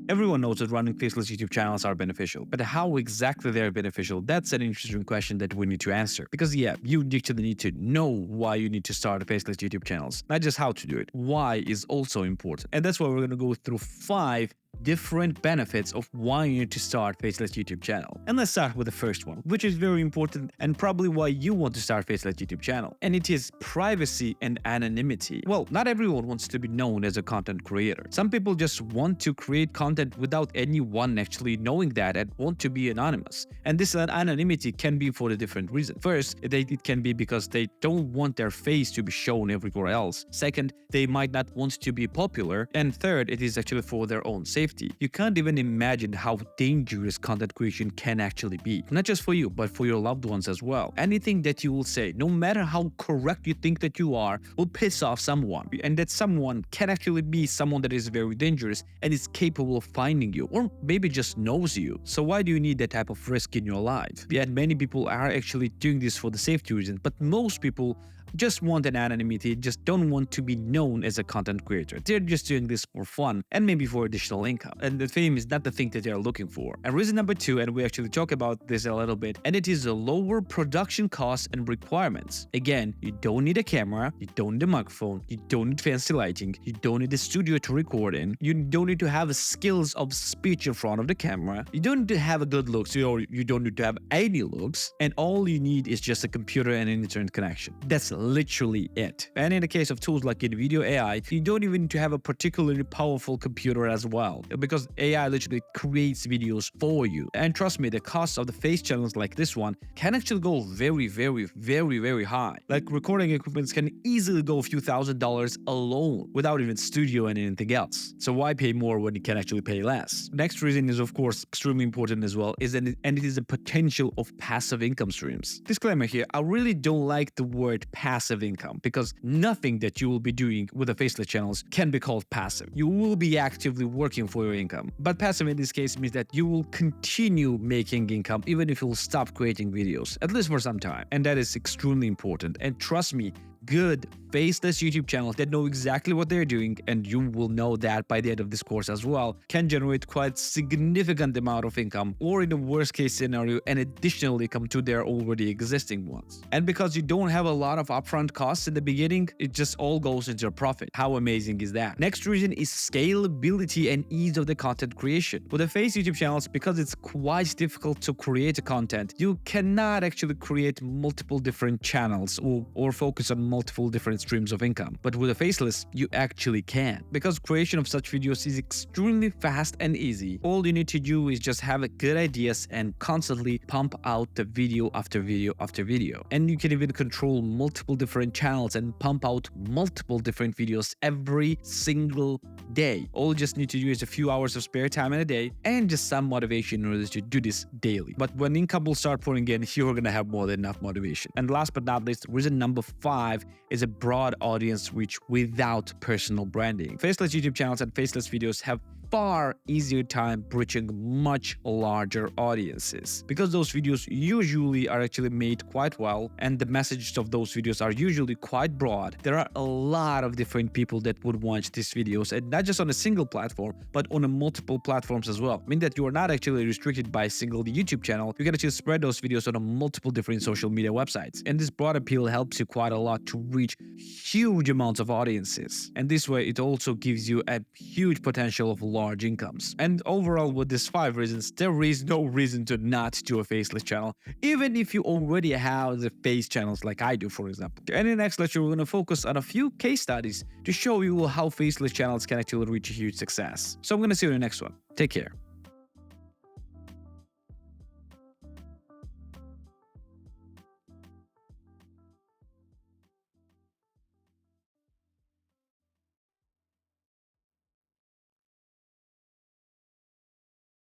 Everyone knows that running faceless YouTube channels are beneficial, but how exactly they're beneficial, that's an interesting question that we need to answer. Because yeah, you actually need to know why you need to start a faceless YouTube channels, not just how to do it. Why is also important. And that's why we're going to go through 5 different benefits of why you need to start faceless YouTube channel. And let's start with the first one, which is very important and probably why you want to start faceless YouTube channel. And it is privacy and anonymity. Well, not everyone wants to be known as a content creator. Some people just want to create content without anyone actually knowing that and want to be anonymous. And this anonymity can be for a different reason. First, it can be because they don't want their face to be shown everywhere else. Second, they might not want to be popular. And third, it is actually for their own safety. You can't even imagine how dangerous content creation can actually be. Not just for you, but for your loved ones as well. Anything that you will say, no matter how correct you think that you are, will piss off someone. And that someone can actually be someone that is very dangerous and is capable of finding you, or maybe just knows you. So why do you need that type of risk in your life? Yet many people are actually doing this for the safety reason, but most people just want an anonymity, just don't want to be known as a content creator. They're just doing this for fun and maybe for additional income. And the fame is not the thing that they're looking for. And reason number 2, and we actually talk about this a little bit, and it is the lower production costs and requirements. Again, you don't need a camera, you don't need a microphone, you don't need fancy lighting, you don't need a studio to record in, you don't need to have skills of speech in front of the camera, you don't need to have a good looks, or you don't need to have any looks, and all you need is just a computer and an internet connection. That's literally it. And in the case of tools like InVideo AI, you don't even need to have a particularly powerful computer as well, because AI literally creates videos for you. And trust me, the cost of the face channels like this one can actually go very high. Like recording equipment can easily go a few $1,000s alone without even studio and anything else. So why pay more when you can actually pay less? Next reason is of course extremely important as well, and it is the potential of passive income streams. Disclaimer here, I really don't like the word passive income because nothing that you will be doing with the faceless channels can be called passive. You will be actively working for your income. But passive in this case means that you will continue making income even if you will stop creating videos, at least for some time. And that is extremely important. And trust me, good faceless YouTube channels that know exactly what they're doing, and you will know that by the end of this course as well, can generate quite significant amount of income, or in the worst case scenario, an additional income to their already existing ones. And because you don't have a lot of upfront costs in the beginning, it just all goes into your profit. How amazing is that? Next reason is scalability and ease of the content creation. With the face YouTube channels, because it's quite difficult to create a content, you cannot actually create multiple different channels or focus on multiple different streams of income. But with a faceless, you actually can. Because creation of such videos is extremely fast and easy. All you need to do is just have a good ideas and constantly pump out the video after video after video. And you can even control multiple different channels and pump out multiple different videos every single day. All you just need to do is a few hours of spare time in a day and just some motivation in order to do this daily. But when income will start pouring in, you're gonna have more than enough motivation. And last but not least, reason number 5 is a broad audience reach without personal branding. Faceless YouTube channels and faceless videos have far easier time reaching much larger audiences because those videos usually are actually made quite well and the messages of those videos are usually quite broad. There are a lot of different people that would watch these videos, and not just on a single platform but on a multiple platforms as well. I mean that you are not actually restricted by a single YouTube channel. You can actually spread those videos on a multiple different social media websites, and this broad appeal helps you quite a lot to reach huge amounts of audiences. And this way it also gives you a huge potential of large incomes. And overall, with these 5 reasons, there is no reason to not do a faceless channel, even if you already have the face channels like I do, for example. And in the next lecture, we're going to focus on a few case studies to show you how faceless channels can actually reach a huge success. So I'm going to see you in the next one. Take care.